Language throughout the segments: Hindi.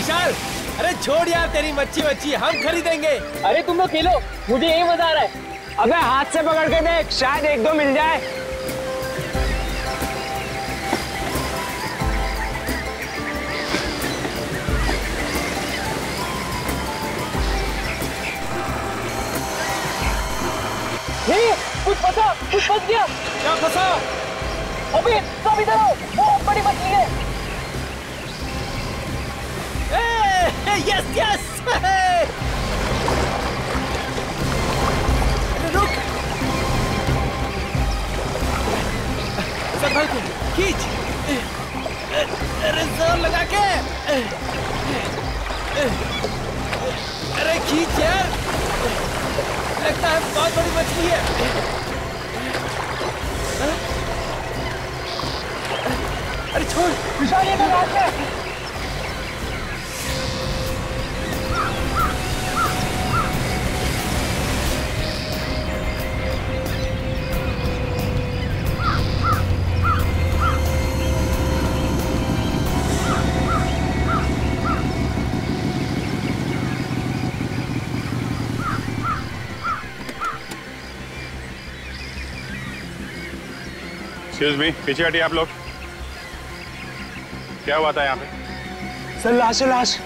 विशाल, अरे छोड़ यार तेरी मच्छी हम खरीदेंगे। अरे तुम लोग खेलो, मुझे यही मजा आ रहा है। अबे हाथ से पकड़ के देख, शायद एक दो मिल जाए। नहीं, कुछ फंस गया। क्या फंसा? अबे सब इधर आओ, बहुत बड़ी मछली है। Yes yes. रुक, संभल के खींच। अरे जोर लगा के। अरे खींच यार, लगता है बहुत बड़ी मछली है। अरे छोड़ विशाल, ये मेरा हाथ है। एक्सक्यूज मी, पीछे हटिए आप लोग। क्या हुआ था यहाँ पे? सर लाश है, लाश,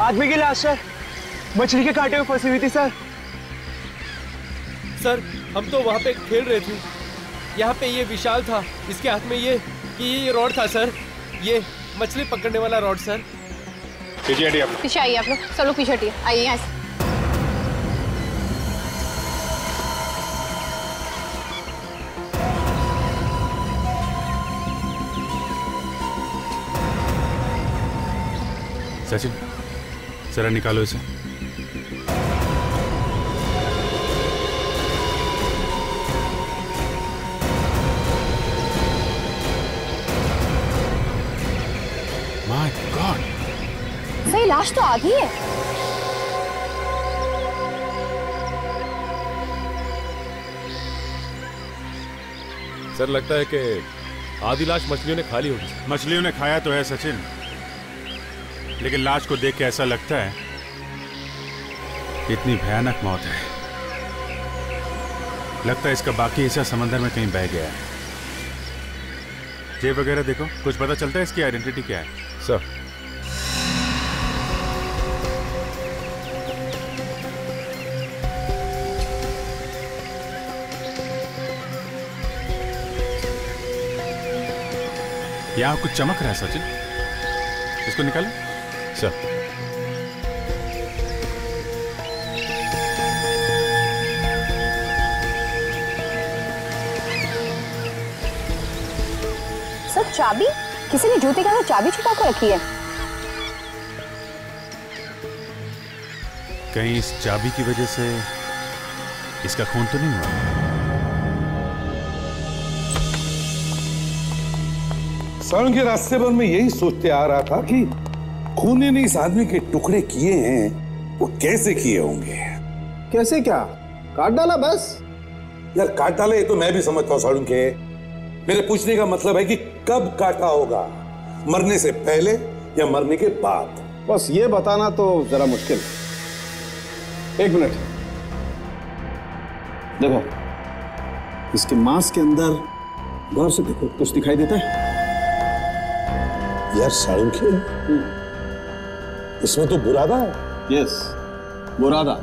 आदमी की लाश है, मछली के कांटे में फंसी हुई थी सर। सर हम तो वहाँ पे खेल रहे थे, यहाँ पे ये विशाल था, इसके हाथ में ये रॉड था सर, ये मछली पकड़ने वाला रॉड सर। पीछे हटिए आप लोग। पीछे आइए आप लोग, सब लोग पीछे हटिए, आइए यहाँ से। सचिन, जरा निकालो इसे। माय गॉड, सही लाश तो आधी है। सर लगता है कि आधी लाश मछलियों ने खा ली होगी। मछलियों ने खाया तो है सचिन, लेकिन लाश को देख के ऐसा लगता है इतनी भयानक मौत है, लगता है इसका बाकी हिस्सा समंदर में कहीं बह गया है। जेब वगैरह देखो, कुछ पता चलता है इसकी आइडेंटिटी क्या है? सर यहाँ कुछ चमक रहा है सचिन, इसको निकालो। सर सर चाबी, किसी ने जूते के अंदर चाबी छुपा कर रखी है। कहीं इस चाबी की वजह से इसका खून तो नहीं हुआ? सारण के रास्ते पर मैं यही सोचते आ रहा था कि खूनी ने इस आदमी के टुकड़े किए हैं, वो कैसे किए होंगे। कैसे क्या, काट डाला बस? यार काट डाले ये तो मैं भी समझता हूँ सारण के, मेरे पूछने का मतलब है कि कब काटा होगा, मरने से पहले या मरने के बाद? बस ये बताना तो जरा मुश्किल। एक मिनट देखो, इसके मांस के अंदर गौर से देखो, कुछ दिखाई देता है? यार साळुंखे, इसमें तो बुरादा है। यस, बुरादा।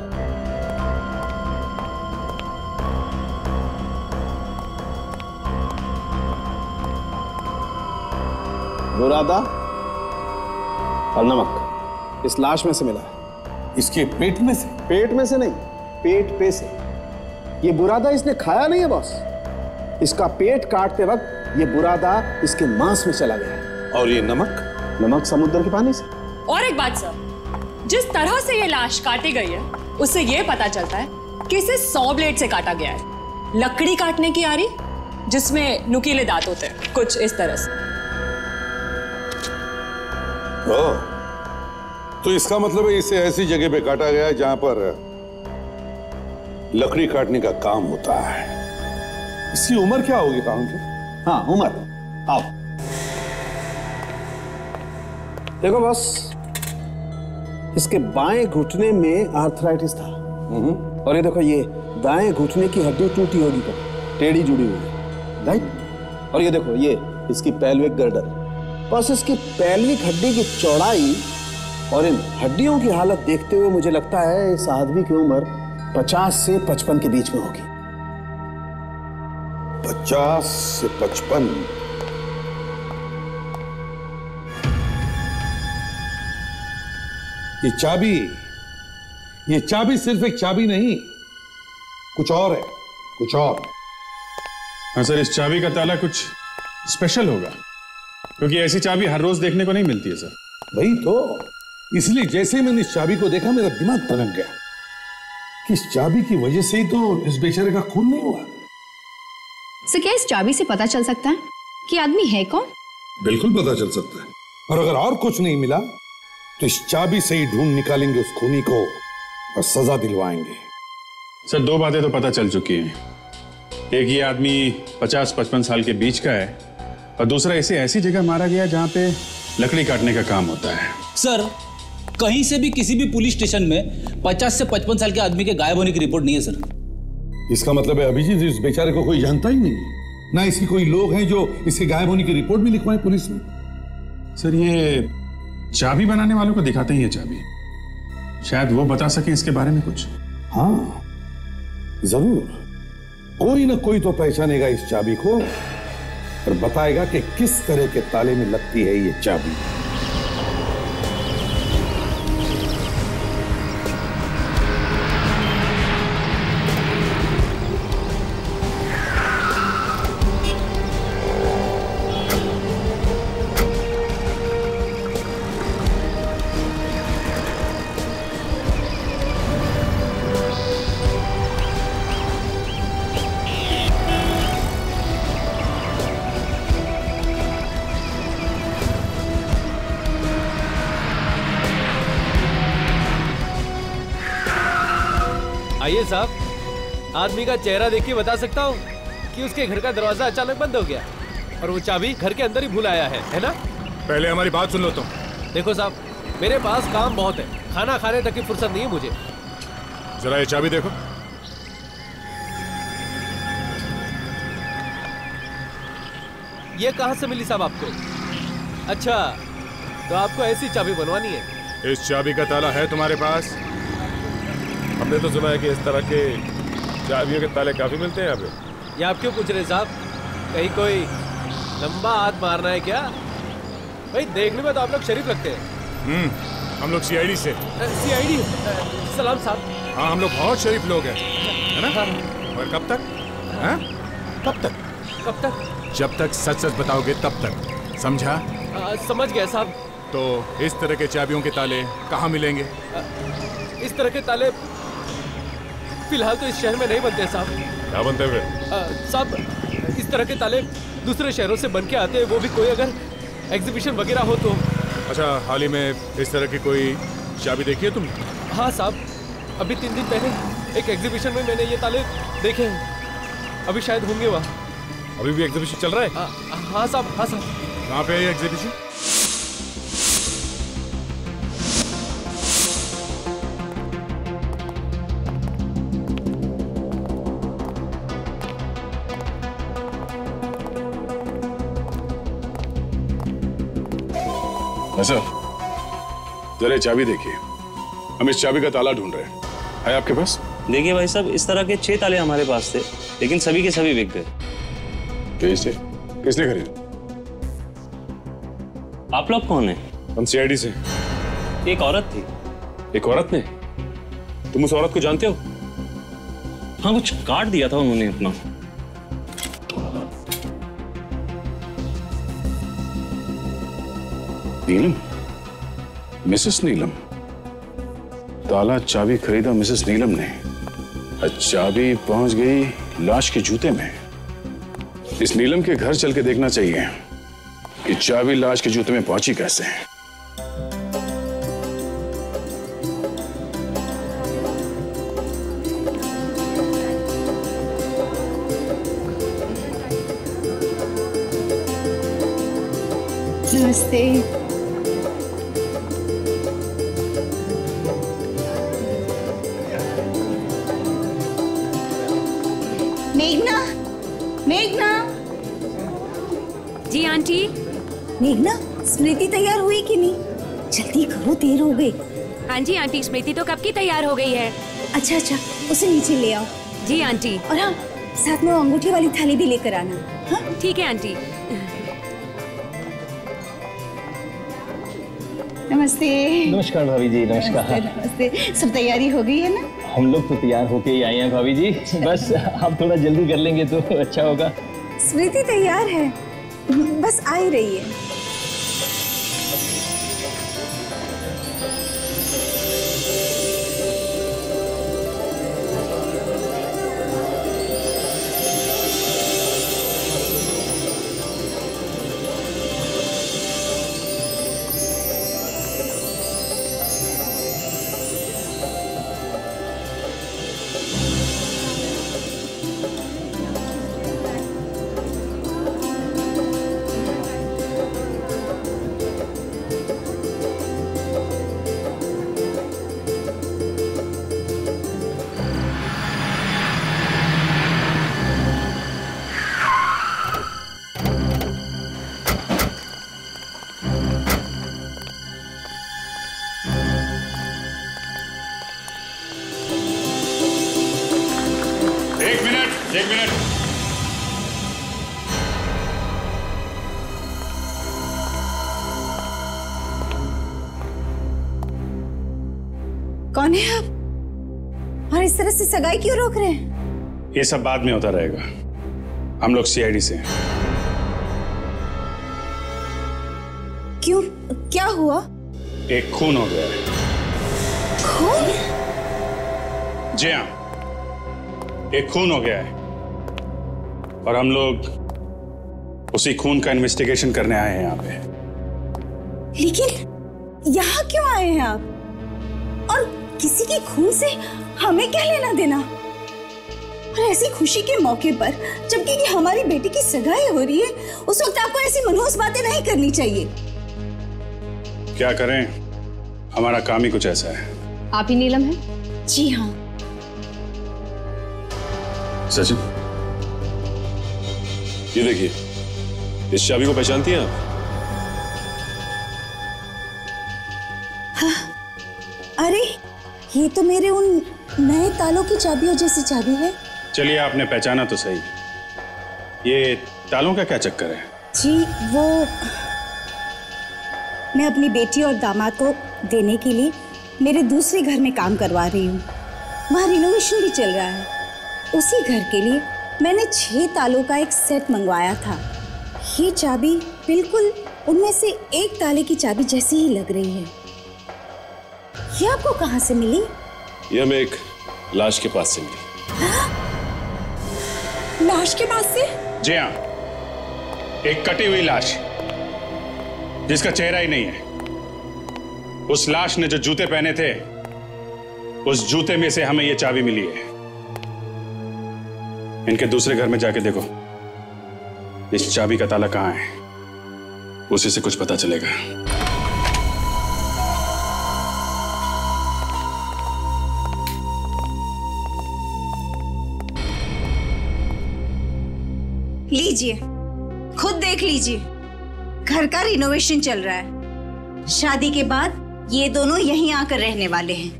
बुरादा और नमक इस लाश में से मिला है। इसके पेट में से? पेट में से नहीं, पेट पे से। ये बुरादा इसने खाया नहीं है बॉस, इसका पेट काटते वक्त ये बुरादा इसके मांस में चला गया है। और ये नमक? नमक समुद्र के पानी से। और एक बात सर, जिस तरह से ये लाश काटी गई है उससे ये पता चलता है कि इसे 100 ब्लेड से काटा गया है। लकड़ी काटने की आरी जिसमें नुकीले दांत होते हैं, कुछ इस तरह से। तो इसका मतलब है इसे ऐसी जगह पे काटा गया है जहां पर लकड़ी काटने का काम होता है। इसकी उम्र क्या होगी काउंटर? हाँ उम्र, आओ देखो बस, इसके बाएं घुटने में आर्थराइटिस था। और ये देखो, ये दाएं घुटने की हड्डी टूटी होगी, तो टेढ़ी जुड़ी हुई है, राइट। और ये देखो, ये इसकी पेल्विक गर्डर। बस इसकी पेल्विक हड्डी की चौड़ाई और इन हड्डियों की हालत देखते हुए मुझे लगता है इस आदमी की उम्र 50 से 55 के बीच में होगी। 50 से 55? ये चाबी सिर्फ एक चाबी नहीं, कुछ और है, कुछ और। हाँ सर, इस चाबी का ताला कुछ स्पेशल होगा, क्योंकि ऐसी चाबी हर रोज देखने को नहीं मिलती है सर। वही तो, इसलिए जैसे ही मैंने इस चाबी को देखा मेरा दिमाग तनक गया कि इस चाबी की वजह से ही तो इस बेचारे का खून नहीं हुआ। सर, क्या इस चाबी से पता चल सकता है कि आदमी है कौन? बिल्कुल पता चल सकता है, और अगर और कुछ नहीं मिला तो इस चाबी से ही ढूंढ निकालेंगे उस खूनी को और सजा दिलवाएंगे। सर, दो बातें तो पता चल चुकी हैं। एक, ये आदमी 50-55 साल के बीच का है, और दूसरा, इसे ऐसी जगह मारा गया जहां पे लकड़ी काटने का काम होता है। सर, कहीं से भी किसी भी पुलिस स्टेशन में 50 से 55 साल के आदमी के गायब होने की रिपोर्ट नहीं है सर। इसका मतलब है अभिजीत इस बेचारे को कोई जानता ही नहीं, ना इसकी कोई लोग हैं जो इसके गायब होने की रिपोर्ट भी लिखवाएं पुलिस में। सर, ये चाबी बनाने वालों को दिखाते ही है चाबी, शायद वो बता सके इसके बारे में कुछ। हाँ जरूर, कोई ना कोई तो पहचानेगा इस चाबी को और बताएगा कि किस तरह के ताले में लगती है ये चाबी। आइए साहब, आदमी का चेहरा देख के बता सकता हूँ कि उसके घर का दरवाजा अचानक बंद हो गया और वो चाबी घर के अंदर ही भूल आया है ना? पहले हमारी बात सुन लो तुम। देखो साहब, मेरे पास काम बहुत है, खाना खाने तक की फुर्सत नहीं है मुझे। जरा ये चाबी देखो। ये कहाँ से मिली साहब आपको? अच्छा, तो आपको ऐसी चाबी बनवानी है? इस चाबी का ताला है तुम्हारे पास? हमने तो सुना है कि इस तरह के चाबियों के ताले काफी मिलते हैं यहाँ पे। ये आप क्यों पूछ रहे साहब? कहीं कोई लंबा हाथ मारना है क्या? भाई देखने में तो आप लोग शरीफ लगते हैं। हम लोग सीआईडी से। सीआईडी? सलाम साहब। हाँ, हम लोग बहुत शरीफ लोग हैं, है ना? हाँ। और कब तक? हाँ? कब तक? कब तक? जब तक सच सच बताओगे तब तक, समझा? समझ गया साहब। तो इस तरह के चाबियों के ताले कहाँ मिलेंगे? इस तरह के ताले फिलहाल तो इस शहर में नहीं बनते साहब। क्या बनते हैं? साहब, इस तरह के ताले दूसरे शहरों से बन के आते हैं, वो भी कोई अगर एग्जीबिशन वगैरह हो तो। अच्छा, हाल ही में इस तरह की कोई चाबी देखी है तुमने? हाँ साहब, अभी 3 दिन पहले एक एग्जीबिशन में मैंने ये ताले देखे हैं। अभी शायद होंगे वहाँ। अभी भी एग्जीबिशन चल रहा है? हाँ साहब, हाँ साहब। कहाँ पे है ये एग्जीबिशन? सर, जरा चाबी देखिए, हम इस चाबी का ताला ढूंढ रहे हैं। है आपके पास? देखिए भाई साहब, इस तरह के 6 ताले हमारे पास थे, लेकिन सभी के सभी बिक गए। कैसे? किसने खरीदे? आप लोग कौन है? हम सीआईडी से। एक औरत थी। एक औरत ने? तुम उस औरत को जानते हो? हाँ, कुछ काट दिया था उन्होंने अपना। नीलम? मिसेस नीलम? ताला चाबी खरीदा मिसेस नीलम ने, चाबी पहुंच गई लाश के जूते में। इस नीलम के घर चल के देखना चाहिए कि चाबी लाश के जूते में पहुंची कैसे। नमस्ते। मेघना। जी आंटी। मेघना, स्मृति तैयार हुई कि नहीं? जल्दी करो, देर हो गई। हाँ जी आंटी, स्मृति तो कब की तैयार हो गई है। अच्छा, उसे नीचे ले आओ। जी आंटी। और हाँ, साथ में अंगूठी वाली थाली भी लेकर आना। हाँ? ठीक है आंटी। नमस्ते। नमस्कार भाभी जी। नमस्कार। नमस्ते। सब तैयारी हो गई है ना? हम लोग तो तैयार होके ही आए हैं भाभी जी, बस आप थोड़ा जल्दी कर लेंगे तो अच्छा होगा। स्मृति तैयार है, बस आ ही रही है। एक मिनट। कौन है आप? और इस तरह से सगाई क्यों रोक रहे हैं? ये सब बाद में होता रहेगा। हम लोग सीआईडी से हैं। क्यों, क्या हुआ? एक खून हो गया है। खून? जी हाँ, एक खून हो गया है और हम लोग उसी खून का इन्वेस्टिगेशन करने आए हैं यहाँ पे। लेकिन यहाँ क्यों आए हैं आप? और किसी के खून से हमें क्या लेना देना? और ऐसी खुशी के मौके पर, जबकि हमारी बेटी की सगाई हो रही है, उस वक्त आपको ऐसी मनहूस बातें नहीं करनी चाहिए। क्या करें, हमारा काम ही कुछ ऐसा है। आप ही नीलम हैं? जी हाँ। सचिन, ये देखिए, इस चाबी को पहचानती हैं आप? हाँ। अरे, ये तो मेरे उन नए तालों की चाबियों जैसी चाबी है। चलिए, आपने पहचाना तो सही। ये तालों का क्या चक्कर है? जी, वो मैं अपनी बेटी और दामाद को देने के लिए मेरे दूसरे घर में काम करवा रही हूँ। वहाँ रिनोवेशन भी चल रहा है। उसी घर के लिए मैंने 6 तालों का एक सेट मंगवाया था। ये चाबी बिल्कुल उनमें से एक ताले की चाबी जैसी ही लग रही है। ये आपको कहाँ से मिली? ये हमें एक लाश के पास से मिली। लाश के पास से? जी हाँ, एक कटी हुई लाश जिसका चेहरा ही नहीं है। उस लाश ने जो जूते पहने थे, उस जूते में से हमें यह चाबी मिली है। इनके दूसरे घर में जाके देखो, इस चाबी का ताला कहाँ है, उसी से कुछ पता चलेगा। लीजिए, खुद देख लीजिए। घर का रिनोवेशन चल रहा है। शादी के बाद ये दोनों यहीं आकर रहने वाले हैं।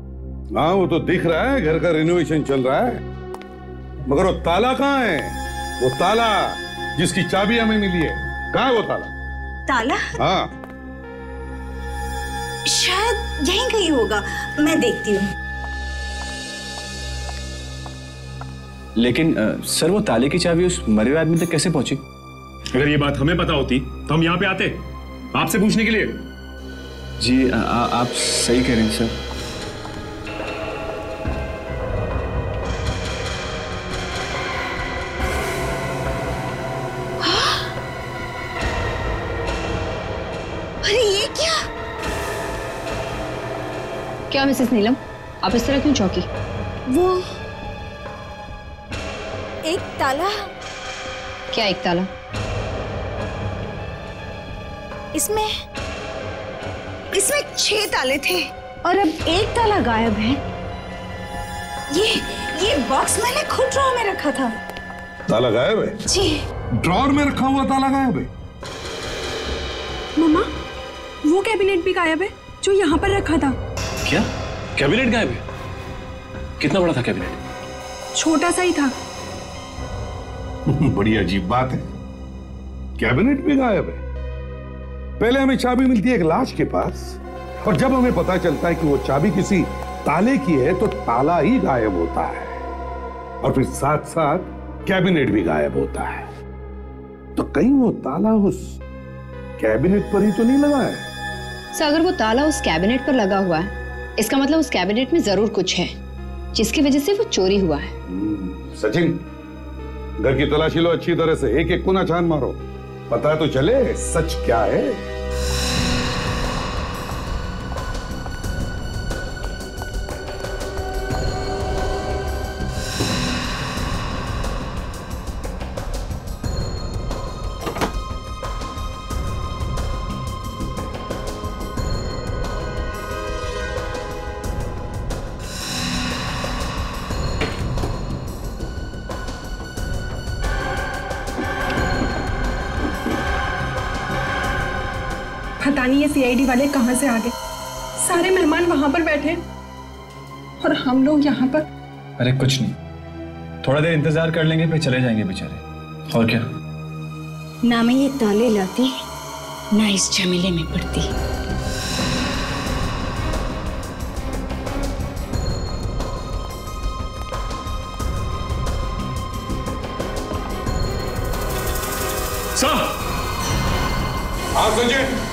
हाँ, वो तो दिख रहा है, घर का रिनोवेशन चल रहा है, मगर वो ताला कहाँ है? वो ताला जिसकी चाबी हमें मिली है, कहाँ है वो ताला? ताला? हाँ, शायद यहीं कहीं होगा, मैं देखती हूँ। लेकिन सर, वो ताले की चाबी उस मरे हुए आदमी तक कैसे पहुंची? अगर ये बात हमें पता होती तो हम यहाँ पे आते आपसे पूछने के लिए। जी, आप सही कह रहे हैं सर। अरे ये क्या? क्या मिसेस नीलम, आप इस तरह क्यों चौंकी? वो एक ताला। क्या एक ताला? इसमें 6 ताले थे और अब एक ताला गायब है। ये बॉक्स मैंने खुद ड्रॉर में रखा था। ताला गायब है? जी। ड्रॉर में रखा हुआ ताला गायब है? मम्मा, वो कैबिनेट भी गायब है जो यहाँ पर रखा था। क्या कैबिनेट गायब है? कितना बड़ा था कैबिनेट? छोटा सा ही था। बड़ी अजीब बात है, कैबिनेट भी गायब है। पहले हमें चाबी मिलती है एक लाश के पास, और जब हमें पता चलता है कि वो चाबी किसी ताले की है तो ताला ही गायब होता है, और फिर साथ साथ कैबिनेट भी गायब होता है। तो कहीं वो ताला उस कैबिनेट पर ही तो नहीं लगा है? सर, अगर वो ताला उस कैबिनेट पर लगा हुआ है, इसका मतलब उस कैबिनेट में जरूर कुछ है जिसकी वजह से वो चोरी हुआ है। सचिन, घर की तलाशी लो अच्छी तरह से, एक एक कोना छान मारो, पता तो चले सच क्या है। पता नहीं ये सीआईडी वाले कहाँ से आ गए। सारे मेहमान वहां पर बैठे और हम लोग यहाँ पर। अरे कुछ नहीं, थोड़ा देर इंतजार कर लेंगे, फिर चले जाएंगे बेचारे। और क्या? ना मैं ये ताले लाती ना इस झमेले में पड़ती। सर! हाँ संजय।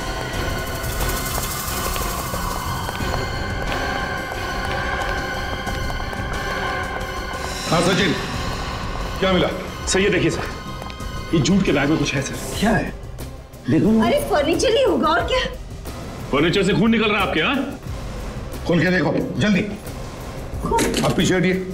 हाँ सचिन, क्या मिला? सर ये देखिए सर, ये जूट के बैग में कुछ है सर। क्या है? देखो। अरे फर्नीचर ही होगा और क्या? फर्नीचर से खून निकल रहा है आपके। हाँ, खोल के देखो जल्दी। अब पीछे हटिए।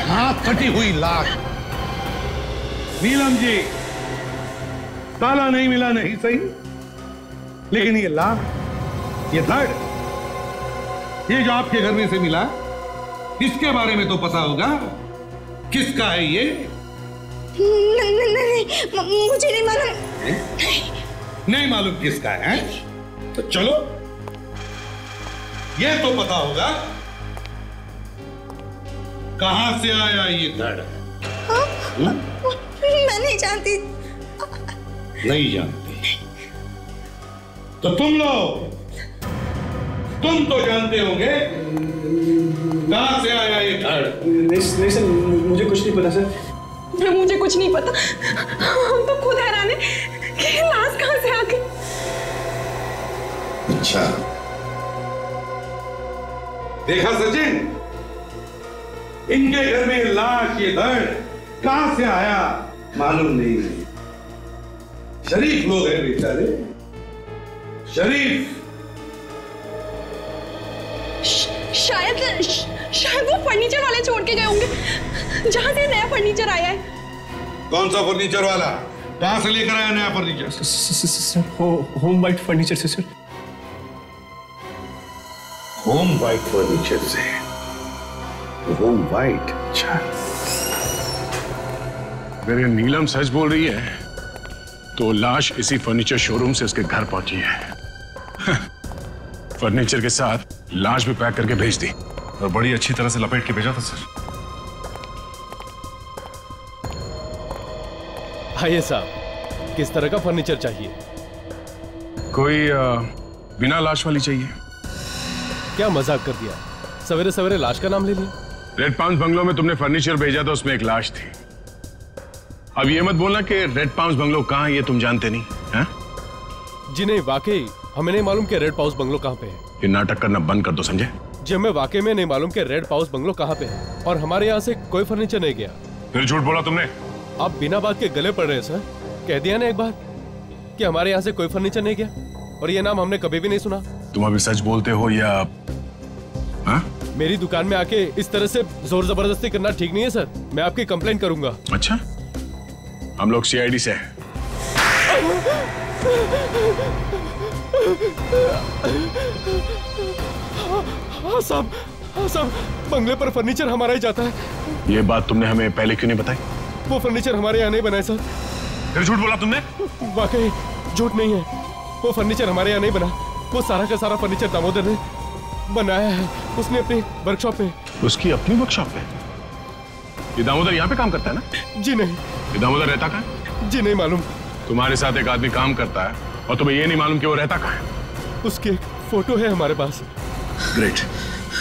हाँ, कटी हुई लाश। नीलम जी, ताला नहीं मिला नहीं सही, लेकिन ये लाश, ये धड़, ये जो आपके घर में से मिला, इसके बारे में तो पता होगा। किसका है ये? नहीं, मुझे नहीं मालूम। नहीं मालूम किसका है? तो चलो, ये तो पता होगा कहां से आया ये धड़। मैं नहीं जानती। नहीं जानती तो तुम लोग, तुम तो जानते होंगे कहां से आया ये धड़। नहीं सर, मुझे कुछ नहीं पता सर। मुझे कुछ नहीं पता। हम तो खुद हैरान हैं कि लाश कहां से आ गई। अच्छा, देखा सचिन, इनके घर में लाश, ये धड़ कहां से आया मालूम नहीं। शरीफ लोग हैं बेचारे, शरीफ। शायद वो फर्नीचर वाले छोड़ के गए होंगे, जहां से नया फर्नीचर आया है। कौन सा फर्नीचर वाला? कहां से लेकर आया नया फर्नीचर? होम वाइट फर्नीचर से सर। होम वाइट फर्नीचर से? Home white? अच्छा। अगर ये नीलम सच बोल रही है तो लाश इसी फर्नीचर शोरूम से उसके घर पहुंची है। फर्नीचर के साथ लाश भी पैक करके भेज दी, और बड़ी अच्छी तरह से लपेट के भेजा था सर। आइए साहब, किस तरह का फर्नीचर चाहिए? कोई बिना लाश वाली चाहिए। क्या मजाक कर दिया, सवेरे सवेरे लाश का नाम ले लिया। रेड पाउंस बंगलो में तुमने फर्नीचर भेजा था, उसमें एक लाश थी। अब ये मत बोलना कि रेड पाउंस बंगलो कहाँ है ये तुम जानते नहीं हैं? जी नहीं, वाकई हमें नहीं मालूम कि रेड पाउस बंगलो कहाँ पे है। ये नाटक करना बंद कर दो संजय। जी हमें वाकई में नहीं मालूम कि रेड पाउस बंगलो कहाँ पे है, और हमारे यहाँ से कोई फर्नीचर नहीं गया। फिर झूठ बोला तुमने। आप बिना बात के गले पड़ रहे हैं सर। कह दिया ना एक बार कि हमारे यहाँ से कोई फर्नीचर नहीं गया, और ये नाम हमने कभी भी नहीं सुना। तुम अभी सच बोलते हो या हाँ? मेरी दुकान में आके इस तरह से जोर जबरदस्ती करना ठीक नहीं है सर। मैं आपकी कंप्लेंट करूंगा। अच्छा, हम लोग सीआईडी से हैं। हाँ साहब, बंगले पर फर्नीचर हमारा ही जाता है। ये बात तुमने हमें पहले क्यों नहीं बताई? वो फर्नीचर हमारे यहाँ नहीं बना है सर। फिर झूठ बोला तुमने? वाकई झूठ नहीं है, वो फर्नीचर हमारे यहाँ नहीं बना। वो सारा का सारा फर्नीचर दामोदर ने बनाया है, उसने अपनी वर्कशॉप में। उसकी अपनी वर्कशॉप में? ये दामोदर यहाँ पे काम करता है ना? जी नहीं। ये दामोदर रहता कहाँ है? जी नहीं मालूम। तुम्हारे साथ एक आदमी काम करता है और तुम्हें ये नहीं मालूम कि वो रहता कहाँ है? उसकी एक फोटो है हमारे पास। ग्रेट,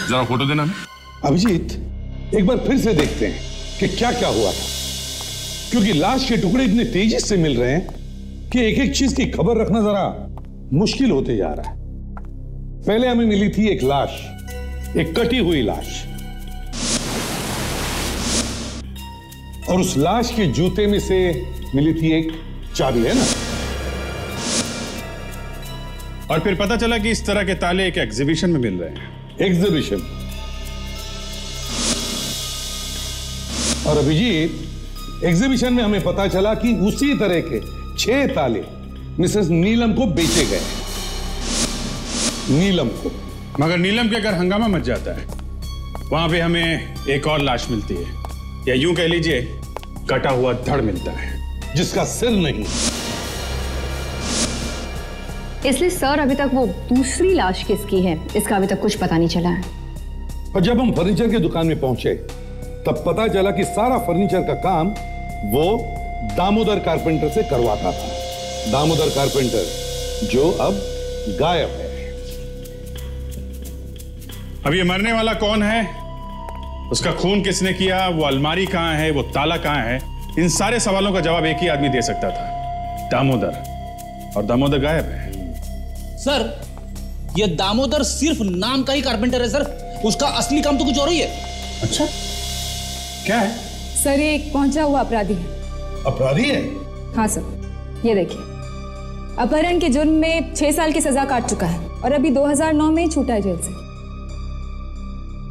जरा फोटो देना हमें। अभिजीत, एक बार फिर से देखते हैं कि क्या क्या हुआ था, क्योंकि लाश के टुकड़े इतनी तेजी से मिल रहे हैं कि एक एक चीज की खबर रखना जरा मुश्किल होते जा रहा है। पहले हमें मिली थी एक लाश, एक कटी हुई लाश, और उस लाश के जूते में से मिली थी एक चाबी, है ना? और फिर पता चला कि इस तरह के ताले एक एग्जीबिशन में मिल रहे हैं। एग्जीबिशन? और अभिजीत, एग्जीबिशन में हमें पता चला कि उसी तरह के 6 ताले मिसेस नीलम को बेचे गए। नीलम को। मगर नीलम के अगर हंगामा मच जाता है, वहां पे हमें एक और लाश मिलती है, या यूं कह लीजिए कटा हुआ धड़ मिलता है, जिसका सिर नहीं। इसलिए सर अभी तक वो दूसरी लाश किसकी है इसका अभी तक कुछ पता नहीं चला है। और जब हम फर्नीचर की दुकान में पहुंचे तब पता चला कि सारा फर्नीचर का काम वो दामोदर कारपेंटर से करवाता था। दामोदर कारपेंटर जो अब गायब है। अब ये मरने वाला कौन है, उसका खून किसने किया, वो अलमारी कहां है, वो ताला कहां है, इन सारे सवालों का जवाब एक ही आदमी दे सकता था, दामोदर। और दामोदर गायब है। सर, ये दामोदर सिर्फ नाम का ही कारपेंटर है सर, उसका असली काम तो कुछ और ही है। अच्छा, क्या है? सर, ये एक पहुंचा हुआ अपराधी है। अपराधी है? हाँ सर, ये देखिए, अपहरण के जुर्म में 6 साल की सजा काट चुका है और अभी 2009 में ही छूटा है जेल से।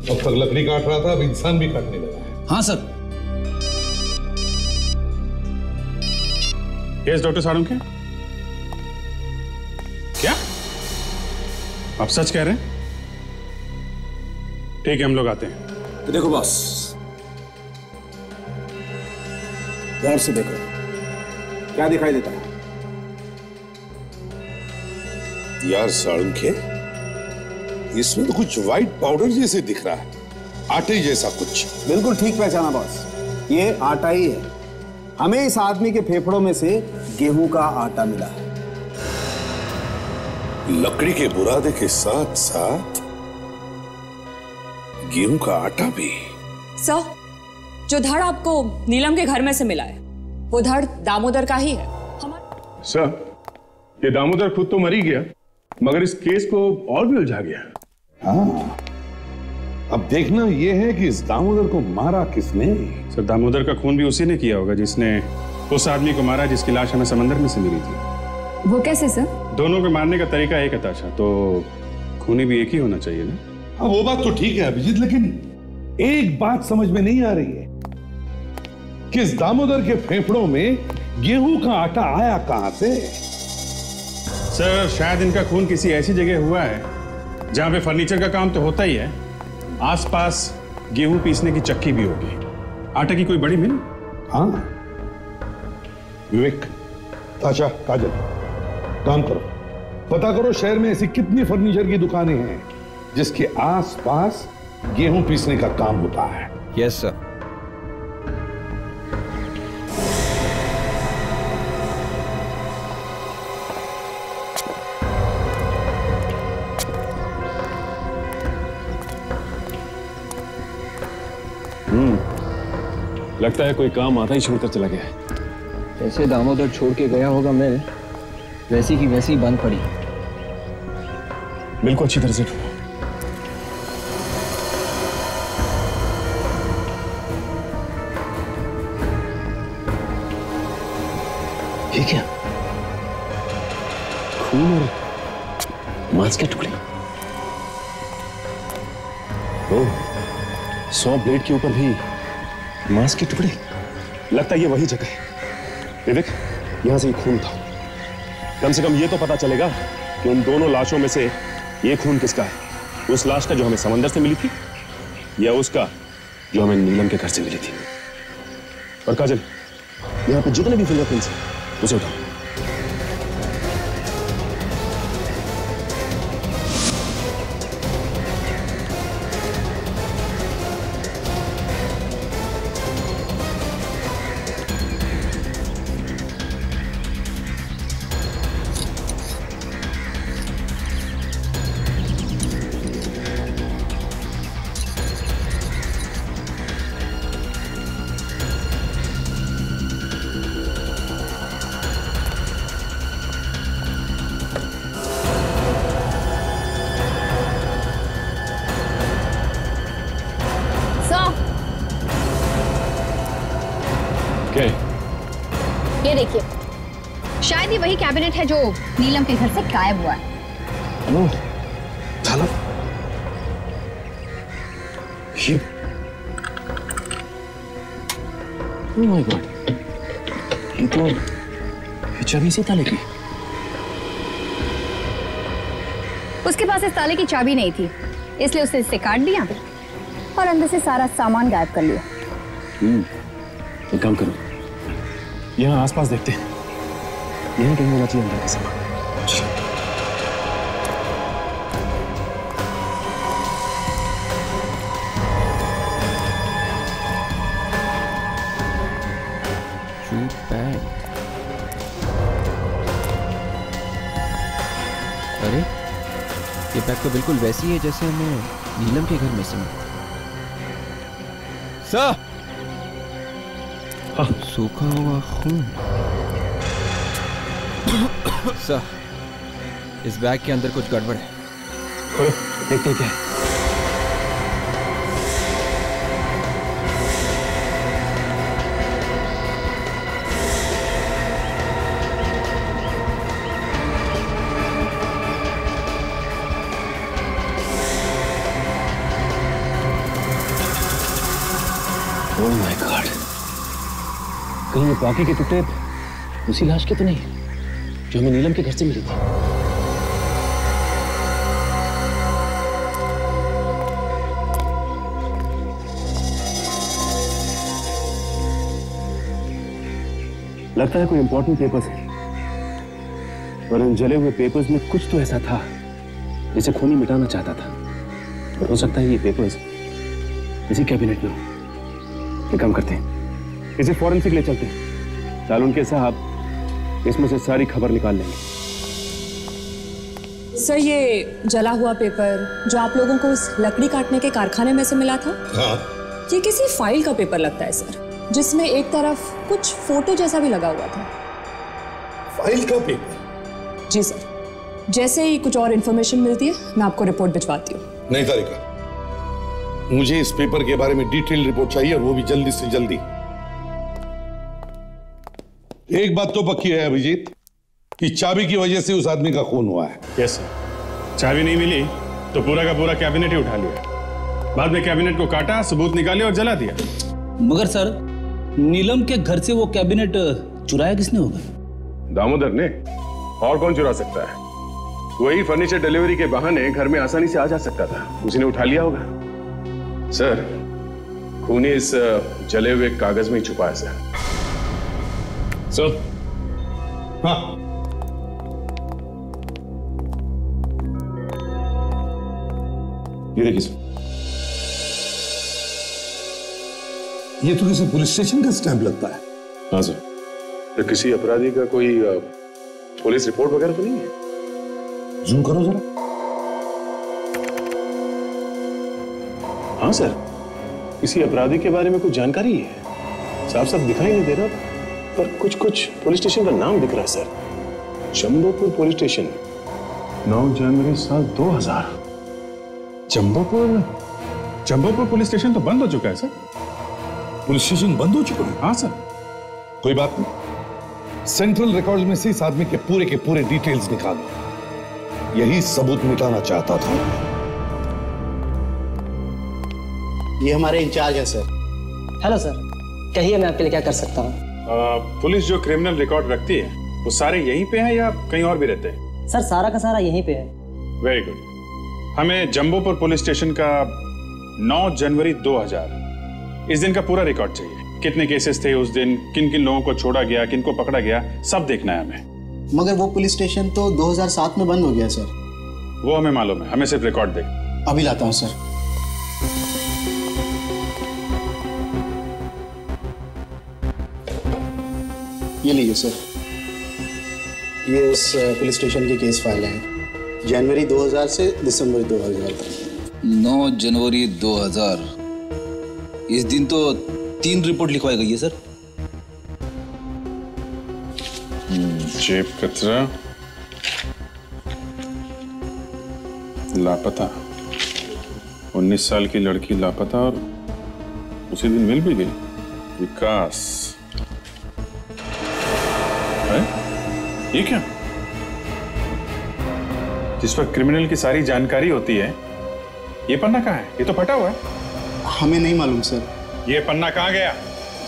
अब तक लकड़ी काट रहा था, अब इंसान भी काटने लगा है। हाँ सर। यस डॉक्टर साळुंखे, क्या आप सच कह रहे हैं? ठीक है, हम लोग आते हैं। देखो बॉस, गौर से देखो, क्या दिखाई देता है? यार साळुंखे, इसमें तो कुछ व्हाइट पाउडर जैसे दिख रहा है, आटे जैसा कुछ। बिल्कुल ठीक पहचाना बॉस, ये आटा ही है। हमें इस आदमी के फेफड़ों में से गेहूं का आटा मिला है। लकड़ी के बुरादे के साथ साथ गेहूं का आटा भी। सर, जो धड़ आपको नीलम के घर में से मिला है वो धड़ दामोदर का ही है। सर, ये दामोदर खुद तो मर ही गया, मगर इस केस को और भी उलझा गया। हाँ, अब देखना यह है कि इस दामोदर को मारा किसने। सर, दामोदर का खून भी उसी ने किया होगा जिसने उस आदमी को मारा जिसकी लाश हमें समंदर में से मिली थी। वो कैसे सर? दोनों के मारने का तरीका एक है ताशा, तो खूनी भी एक ही होना चाहिए ना। हाँ, वो बात तो ठीक है अभिजीत, लेकिन एक बात समझ में नहीं आ रही है कि इस दामोदर के फेफड़ों में गेहूं का आटा आया कहां से? सर, शायद इनका खून किसी ऐसी जगह हुआ है जहां पे फर्नीचर का काम तो होता ही है, आसपास गेहूं पीसने की चक्की भी होगी, आटे की कोई बड़ी मिल। हाँ विवेक, ताशा, काजल, काम करो, पता करो शहर में ऐसी कितनी फर्नीचर की दुकानें हैं जिसके आसपास गेहूं पीसने का काम होता है। Yes sir. लगता है कोई काम आता ही छोड़कर चला गया है। जैसे दामोदर छोड़ के गया होगा मिल, वैसी की वैसी बंद पड़ी। बिल्कुल अच्छी तरह से ढूंढो। ये क्या? खून और मांस के टुकड़े। 100 ब्लेड के ऊपर भी मांस के टुकड़े। लगता है ये वही जगह है। विवेक, यहां से खून था। कम से कम ये तो पता चलेगा कि उन दोनों लाशों में से ये खून किसका है। उस लाश का जो हमें समंदर से मिली थी, या उसका जो हमें नीलम के घर से मिली थी। और काजल, यहां पे जितने भी फिंगरप्रिंट्स हैं उसे उठाओ। ये देखिए, शायद ये वही कैबिनेट है जो नीलम के घर से गायब हुआ है। थाला, ये ओह माय गॉड, ये तो चाबी से ताले की। उसके पास इस ताले की चाबी नहीं थी, इसलिए उसने इसे काट दिया और अंदर से सारा सामान गायब कर लिया। एक काम करो, यहाँ आसपास देखते हैं, यहीं कहीं होना चाहिए अंदर का सामान। अरे ये बैग तो बिल्कुल वैसी है जैसे हमें नीलम के घर में से मिला। सर, सूखा हुआ खून। सर, इस बैग के अंदर कुछ गड़बड़ है। देखते क्या है। ओह माय गॉड, कहीं ये बाकी के टुकड़े उसी लाश के तो नहीं जो हमें नीलम के घर से मिली थी। लगता है कोई इंपॉर्टेंट पेपर्स है, और इन जले हुए पेपर्स में कुछ तो ऐसा था जिसे खूनी मिटाना चाहता था। और हो सकता है ये पेपर्स इसी कैबिनेट में हो। एक काम करते हैं, इसे फॉरेंसिक ले चलते हैं। सालून के साहब इसमें से सारी खबर निकाल लेंगे। सर, ये जला हुआ पेपर जो आप लोगों को उस लकड़ी काटने के कारखाने में से मिला था, हाँ। ये किसी फाइल का पेपर लगता है सर, जिसमें एक तरफ कुछ फोटो जैसा भी लगा हुआ था। फाइल का पेपर? जी सर, जैसे ही कुछ और इन्फॉर्मेशन मिलती है मैं आपको रिपोर्ट भिजवाती हूँ। नहीं तारिका, मुझे इस पेपर के बारे में डिटेल रिपोर्ट चाहिए, और वो भी जल्दी से जल्दी। एक बात तो पक्की है अभिजीत कि चाबी की वजह से उस आदमी का खून हुआ है। यस सर, चाबी नहीं मिली तो पूरा का पूरा कैबिनेट ही उठा लिया। बाद में कैबिनेट को काटा, सबूत निकाले और जला दिया। मगर सर, नीलम के घर से वो कैबिनेट चुराया किसने होगा? दामोदर ने, और कौन चुरा सकता है? वही फर्नीचर डिलीवरी के बहाने घर में आसानी से आ जा सकता था, उसी ने उठा लिया होगा। सर, खूनी इस जले हुए कागज में ही छुपा है सर। सर, हाँ, ये देखिए सर, ये तो किसी पुलिस स्टेशन का स्टैंप लगता है। हाँ सर, तो किसी अपराधी का कोई पुलिस रिपोर्ट वगैरह तो नहीं है? जूम करो जरा। हाँ सर, किसी अपराधी के बारे में कुछ जानकारी है? साफ साफ दिखाई नहीं दे रहा, पर कुछ कुछ पुलिस स्टेशन का नाम दिख रहा है सर। जंबोपुर पुलिस स्टेशन, 9 जनवरी साल 2000। जंबोपुर पुलिस स्टेशन तो बंद हो चुका है सर। पुलिस स्टेशन बंद हो चुका है? हाँ सर। कोई बात नहीं, सेंट्रल रिकॉर्ड्स में से इस आदमी के पूरे डिटेल्स निकालो। यही सबूत मिटाना चाहता था। ये हमारे इंचार्ज है सर। हेलो सर, कहिए मैं आपके लिए क्या कर सकता हूँ? पुलिस जो क्रिमिनल रिकॉर्ड रखती है वो सारे यहीं पे हैं या कहीं और भी रहते हैं? सर सारा का सारा यहीं पे है। Very good. हमें जंबोपुर पुलिस स्टेशन का 9 जनवरी 2000 इस दिन का पूरा रिकॉर्ड चाहिए। कितने केसेस थे उस दिन, किन किन लोगों को छोड़ा गया, किन को पकड़ा गया, सब देखना है हमें। मगर वो पुलिस स्टेशन तो 2007 में बंद हो गया सर। वो हमें मालूम है, हमें सिर्फ रिकॉर्ड देख। अभी लाता हूँ सर। ये लीजिए सर, ये उस पुलिस स्टेशन की केस फाइल है, जनवरी 2000 से दिसंबर 2000 तक। 9 जनवरी 2000। इस दिन तो 3 रिपोर्ट लिखवाई गई है सर। जेब कतरा, लापता, 19 साल की लड़की लापता और उसी दिन मिल भी गई। विकास है? ये क्या? जिस पर क्रिमिनल की सारी जानकारी होती है, ये पन्ना कहाँ है? ये तो फटा हुआ है। हमें नहीं मालूम सर। ये पन्ना कहाँ गया?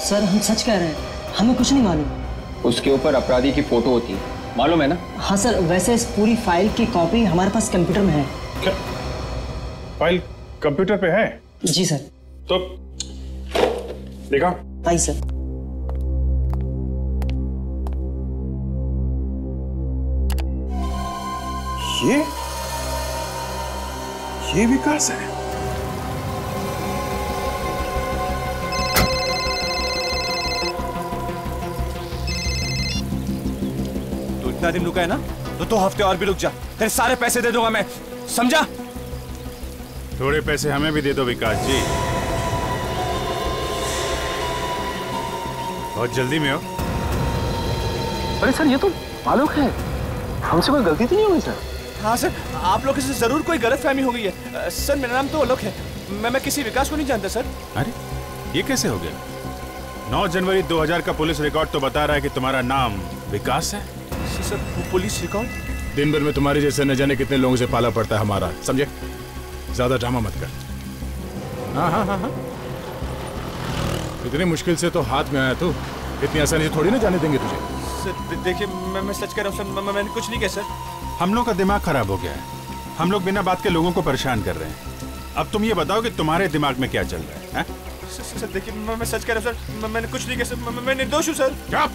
सर हम सच कह रहे हैं, हमें कुछ नहीं मालूम। उसके ऊपर अपराधी की फोटो होती है, मालूम है ना? हाँ सर, वैसे इस पूरी फाइल की कॉपी हमारे पास कंप्यूटर में है। क्या? फाइल कंप्यूटर पे है? जी सर। तो देखा? आई सर। ये विकास है। तू इतना दिन रुका है ना, तो 2 हफ्ते और भी रुक जा, तेरे सारे पैसे दे दूंगा मैं, समझा? थोड़े पैसे हमें भी दे दो विकास जी, बहुत जल्दी में हो। अरे सर ये तो आलोक है, हमसे कोई गलती तो नहीं हुई सर? हाँ सर, आप लोगों से जरूर कोई गलतफहमी हो गई है। सर मेरा नाम तो आलोक है, मैं किसी विकास को नहीं जानता सर। अरे ये कैसे हो गया? 9 जनवरी 2000 का पुलिस रिकॉर्ड तो बता रहा है कि तुम्हारा नाम विकास है। Sir police record? दिन भर में तुम्हारे जैसे न जाने कितने लोगों से पाला पड़ता है हमारा, समझे? ज्यादा ड्रामा मत कर। हाँ हाँ हाँ हाँ, इतनी मुश्किल से तो हाथ में आया तू, इतनी आसानी से थोड़ी ना जाने देंगे तुझे। सर देखिए मैं सच कह रहा हूँ सर, मैंने कुछ नहीं किया सर। हम लोग का दिमाग खराब हो गया है, हम लोग बिना बात के लोगों को परेशान कर रहे हैं। अब तुम ये बताओ कि तुम्हारे दिमाग में क्या चल रहा है? सर देखिए मैं सच कह रहा हूँ सर, मैंने कुछ नहीं किया सर, मैं निर्दोष हूँ सर। क्या?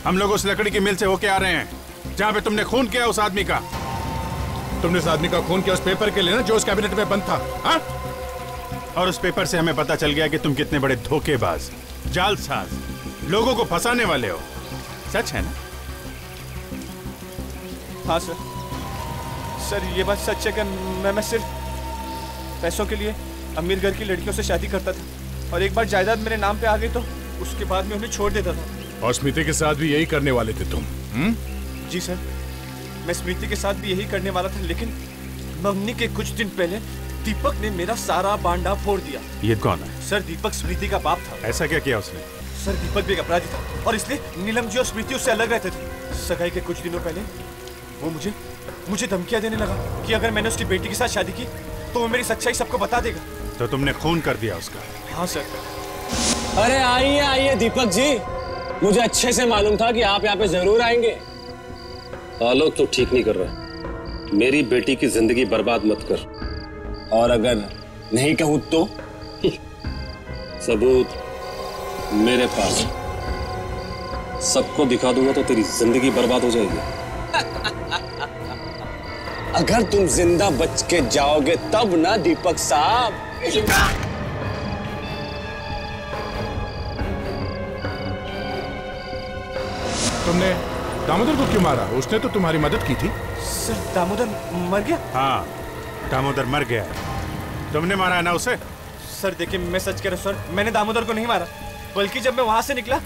हम लोग उस लकड़ी की मिल से होके आ रहे हैं जहाँ पे तुमने खून किया उस आदमी का। तुमने उस आदमी का खून किया उस पेपर के लिए ना, जो उस कैबिनेट में बंद था। हाँ? और उस पेपर से हमें पता चल गया कि तुम कितने बड़े धोखेबाज, जालसाज, लोगों को फंसाने वाले हो। सच है ना? हाँ सर, सर ये बात सच है कि मैं सिर्फ पैसों के लिए अमीर घर की लड़कियों से शादी करता था, और एक बार जायदाद मेरे नाम पे आ गई तो उसके बाद में उन्हें छोड़ देता था। और स्मृति के साथ भी यही करने वाले थे तुम? जी सर, मैं स्मृति के साथ भी यही करने वाला था, लेकिन मंगनी के कुछ दिन पहले दीपक ने मेरा सारा बांडा फोड़ दिया। ये कौन है? सर दीपक स्मृति का बाप था। ऐसा क्या किया उसने? सर दीपक भी एक अपराधी था, और इसलिए नीलम जी और स्मृति उससे अलग रहते थे। सगाई के कुछ दिनों पहले वो मुझे धमकियां देने लगा कि अगर मैंने उसकी बेटी के साथ शादी की तो वो मेरी सच्चाई सबको बता देगा। तो तुमने खून कर दिया उसका? हाँ सर। अरे आइए आइए दीपक जी, मुझे अच्छे से मालूम था कि आप यहाँ पे जरूर आएंगे। आलोक तो ठीक नहीं कर रहा, मेरी बेटी की जिंदगी बर्बाद मत कर। और अगर नहीं कहूं तो? सबूत मेरे पास, सबको दिखा दूंगा तो तेरी जिंदगी बर्बाद हो जाएगी। अगर तुम जिंदा बच के जाओगे तब ना दीपक साहब। तुमने दामोदर को क्यों मारा? उसने तो तुम्हारी मदद की थी। सर दामोदर मर गया? हाँ, दामोदर मर गया। तुमने मारा है ना उसे? सर देखिए मैं सच कह रहा हूँ सर, मैंने दामोदर को नहीं मारा, बल्कि जब मैं वहां से निकला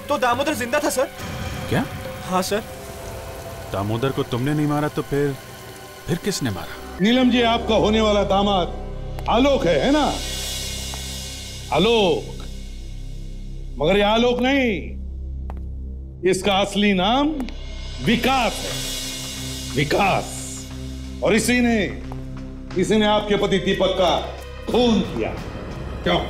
तो दामोदर जिंदा था सर। क्या? हाँ सर। दामोदर को तुमने नहीं मारा तो फिर किसने मारा? नीलम जी, आपका होने वाला दामाद आलोक है ना? आलोक। मगर ये आलोक नहीं, इसका असली नाम विकास है। विकास। और इसी ने आपके पति दीपक का खून किया। क्यों?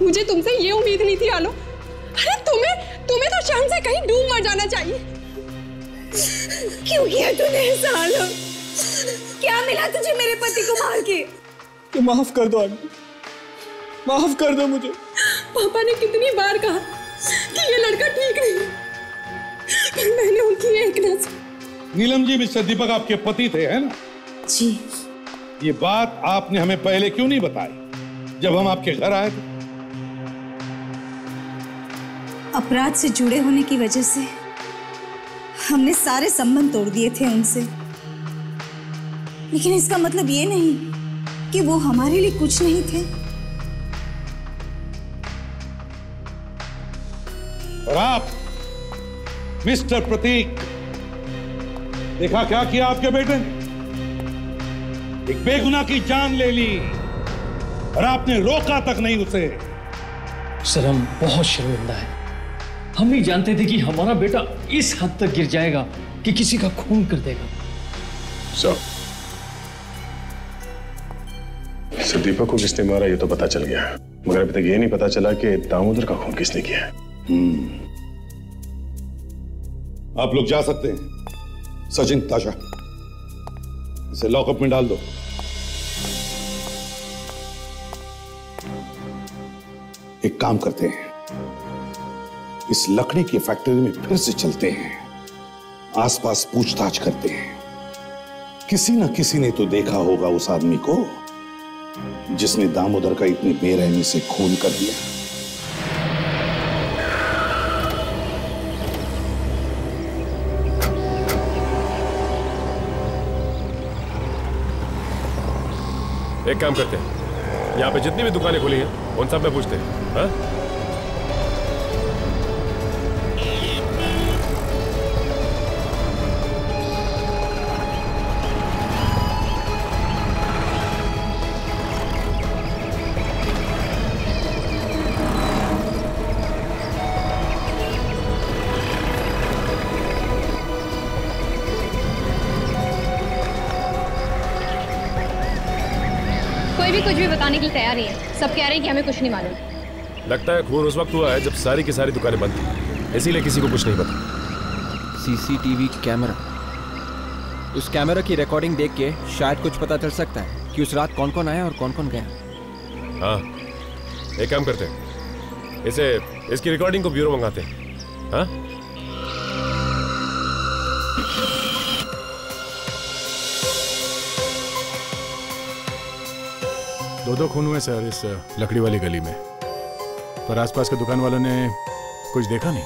मुझे तुमसे ये उम्मीद नहीं थी आलो। अरे तुम्हें तो शाम से कहीं डूब मर जाना चाहिए। क्यों किया तूने ऐसा आलो? क्या मिला तुझे मेरे पति को मार के? तो माफ कर दो आंटी, माफ कर दो मुझे। पापा ने कितनी बार कहा कि ये लड़का ठीक नहीं, पर मैंने उनकी एक न सुनी। नीलम जी, मिस्टर दीपक आपके पति थे, है ना? जी। ये बात आपने हमें पहले क्यों नहीं बताई जब हम आपके घर आए थे? अपराध से जुड़े होने की वजह से हमने सारे संबंध तोड़ दिए थे उनसे, लेकिन इसका मतलब ये नहीं कि वो हमारे लिए कुछ नहीं थे। और आप मिस्टर प्रतीक, देखा क्या किया आपके बेटे ने? एक बेगुनाह की जान ले ली और आपने रोका तक नहीं उसे। सर, हम बहुत शर्मिंदा हैं। हम नहीं जानते थे कि हमारा बेटा इस हद तक गिर जाएगा कि किसी का खून कर देगा। सर, दीपक को किसने मारा ये तो पता चल गया, मगर अभी तक ये नहीं पता चला कि दामोदर का खून किसने किया है। आप लोग जा सकते हैं। सचिन, ताशा, इसे लॉकअप में डाल दो। एक काम करते हैं, इस लकड़ी की फैक्ट्री में फिर से चलते हैं, आसपास पूछताछ करते हैं। किसी न किसी ने तो देखा होगा उस आदमी को जिसने दामोदर का इतनी बेरहमी से खून कर दिया। एक काम करते हैं, यहाँ पे जितनी भी दुकानें खुली हैं उन सब में पूछते हैं। हाँ? कोई भी कुछ भी बताने के लिए तैयार नहीं है। सब कह रहे हैं कि हमें कुछ नहीं मालूम। लगता है खून उस वक्त हुआ है जब सारी की सारी दुकानें बंद थी, इसीलिए किसी को कुछ नहीं पता। सीसीटीवी कैमरा, उस कैमरा की रिकॉर्डिंग देख के शायद कुछ पता चल सकता है कि उस रात कौन कौन आया और कौन कौन गया। हाँ, एक काम करते हैं, इसकी रिकॉर्डिंग को ब्यूरो मंगाते हैं। हाँ? दो खून हुए सर इस लकड़ी वाली गली में, पर आसपास के दुकान वालों ने कुछ देखा नहीं।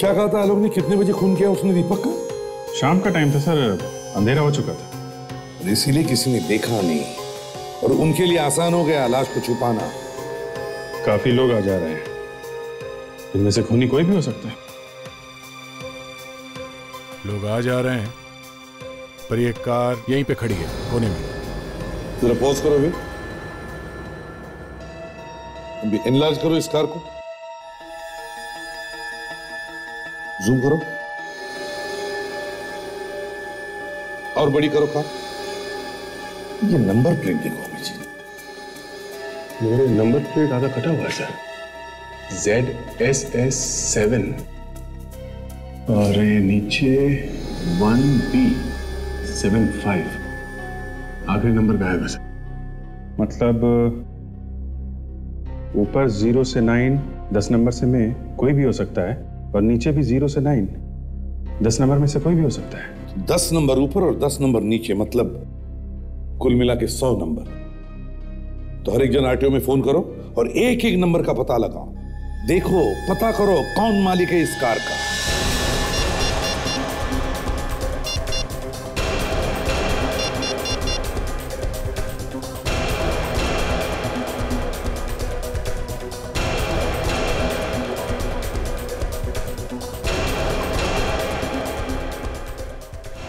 क्या कहा था आलोक ने? कितने बजे खून किया उसने दीपक का? शाम का टाइम था सर, अंधेरा हो चुका था। इसीलिए किसी ने देखा नहीं और उनके लिए आसान हो गया लाश को छुपाना। काफी लोग आ जा रहे हैं, इनमें से खूनी कोई भी हो सकता है। लोग आ जा रहे हैं, पर ये कार यहीं पे खड़ी है कोने में। जरा पॉज करो, अभी एनलार्ज करो इस कार को, जूम करो और बड़ी करो कार। ये नंबर प्लेट देखो अभी जी। मेरे नंबर प्लेट आधा कटा हुआ है सर, ZSS7 और ये नीचे 1B75, आखिरी नंबर गायब है सर। मतलब ऊपर 0 से 9 10 नंबर से में कोई भी हो सकता है, और नीचे भी 0 से 9 10 नंबर में से कोई भी हो सकता है। 10 नंबर ऊपर और 10 नंबर नीचे, मतलब कुल मिला के 100 नंबर। तो हर एक जन आरटीओ में फोन करो और एक एक नंबर का पता लगाओ। देखो, पता करो कौन मालिक है इस कार का।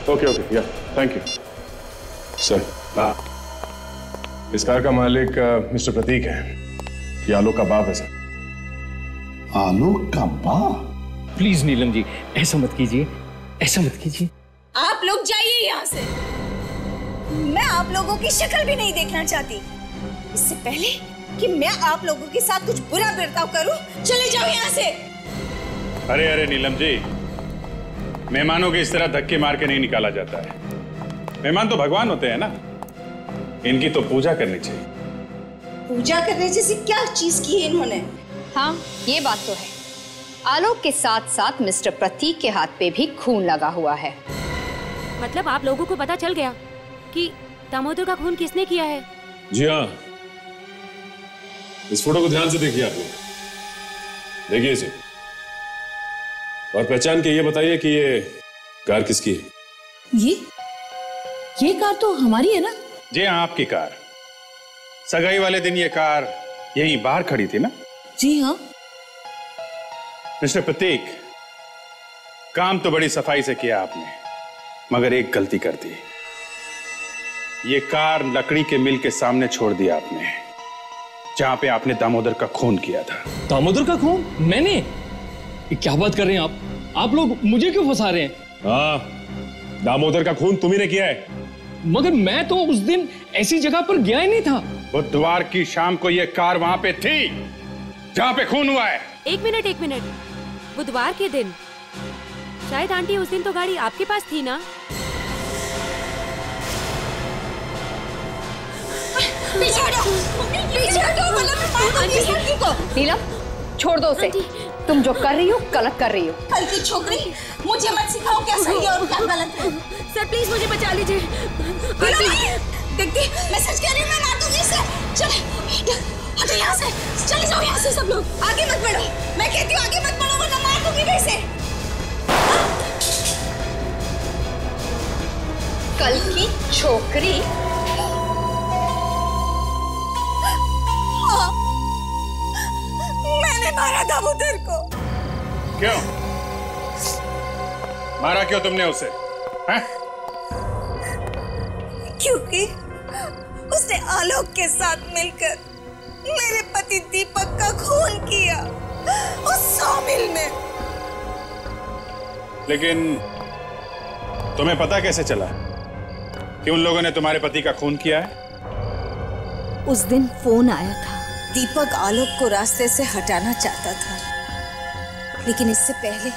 ओके, या थैंक यू सर। हाँ, इस कार का मालिक मिस्टर प्रतीक है। ये आलोक का बाप है सर। आलोक का बाप? प्लीज नीलम जी, ऐसा मत कीजिए, ऐसा मत कीजिए। आप लोग जाइए यहाँ से। मैं आप लोगों की शक्ल भी नहीं देखना चाहती। इससे पहले कि मैं आप लोगों के साथ कुछ बुरा बर्ताव करूं, चले जाओ यहाँ से। अरे अरे नीलम जी, मेहमानों के इस तरह धक्के मार के नहीं निकाला जाता है। मेहमान तो भगवान होते हैं ना, इनकी तो पूजा करनी चाहिए। पूजा करने जैसी क्या चीज की है इन्होंने? हाँ, ये बात तो है। आलोक के साथ साथ मिस्टर प्रतीक के हाथ पे भी खून लगा हुआ है। मतलब आप लोगों को पता चल गया कि दामोदर का खून किसने किया है? जी हाँ, इस फोटो को ध्यान से देखिए आप लोग। देखिए इसे और पहचान के ये बताइए कि ये कार किसकी है। ये कार तो हमारी है ना? जी हाँ, आपकी कार। सगाई वाले दिन ये कार यहीं बाहर खड़ी थी ना? जी हाँ। मिस्टर प्रतीक, काम तो बड़ी सफाई से किया आपने, मगर एक गलती कर दी। ये कार लकड़ी के मिल के सामने छोड़ दिया आपने, जहां पे आपने दामोदर का खून किया था। दामोदर का खून? मैंने? ये क्या बात कर रहे हैं आप लोग मुझे क्यों फंसा रहे हैं? हाँ, दामोदर का खून तुम्ही ने किया है। मगर मैं तो उस दिन ऐसी जगह पर गया ही नहीं था। बुधवार की शाम को ये कार वहां पे थी जहां पे खून हुआ है। एक मिनट, बुधवार के दिन? शायद आंटी उस दिन तो गाड़ी आपके पास थी ना? पीछे हटो, मतलब मैं मार दूंगी इस लड़की को। नीलम, छोड़ दो उसे। तुम जो कर रही हो गलत कर रही हो। कल की छोकरी, मुझे मत सिखाओ क्या सही है और क्या गलत है। सर प्लीज मुझे बचा लीजिए। देखती, मैं सच कह रही हूँ, मैं मार दूंगी इसे। चल हटो यहाँ से, चले जाओ यहाँ से सब लोग। आगे मत बढ़ो, मैं कहती हूँ आगे मत बढ़ो वरना मार दूंगी मैं इसे। कल की छोकरी? हाँ, मैंने मारा दामोदर को। क्यों मारा? क्यों तुमने उसे? हैं? क्योंकि उसने आलोक के साथ मिलकर मेरे पति दीपक का खून किया उस सौमिल में। लेकिन तुम्हें पता कैसे चला कि उन लोगों ने तुम्हारे पति का खून किया है? उस दिन फोन आया था। दीपक आलोक को रास्ते से हटाना चाहता था, लेकिन इससे पहले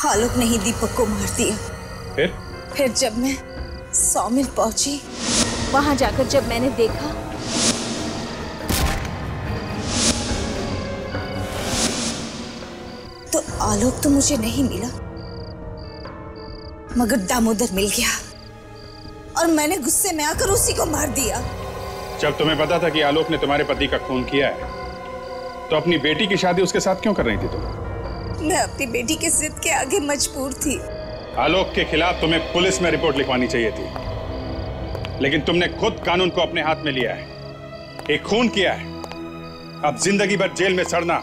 आलोक ने ही दीपक को मार दिया। फिर जब मैं सौमिल पहुंची, वहां जाकर जब मैंने देखा तो आलोक तो मुझे नहीं मिला, मगर दामोदर मिल गया और मैंने गुस्से में आकर उसी को मार दिया। जब तुम्हें पता था कि आलोक ने तुम्हारे पति का खून किया है, तो अपनी बेटी की शादी उसके साथ क्यों कर रही थी तुम? मैं अपनी बेटी के जिद के आगे मजबूर थी। आलोक के खिलाफ तुम्हें पुलिस में रिपोर्ट लिखवानी चाहिए थी, लेकिन तुमने खुद कानून को अपने हाथ में लिया है, एक खून किया है। अब जिंदगी भर जेल में सड़ना,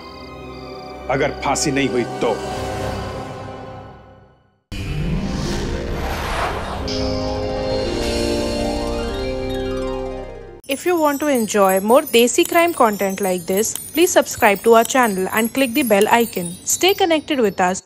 अगर फांसी नहीं हुई तो। If you want to enjoy more Desi crime content like this, please subscribe to our channel and click the bell icon. Stay connected with us.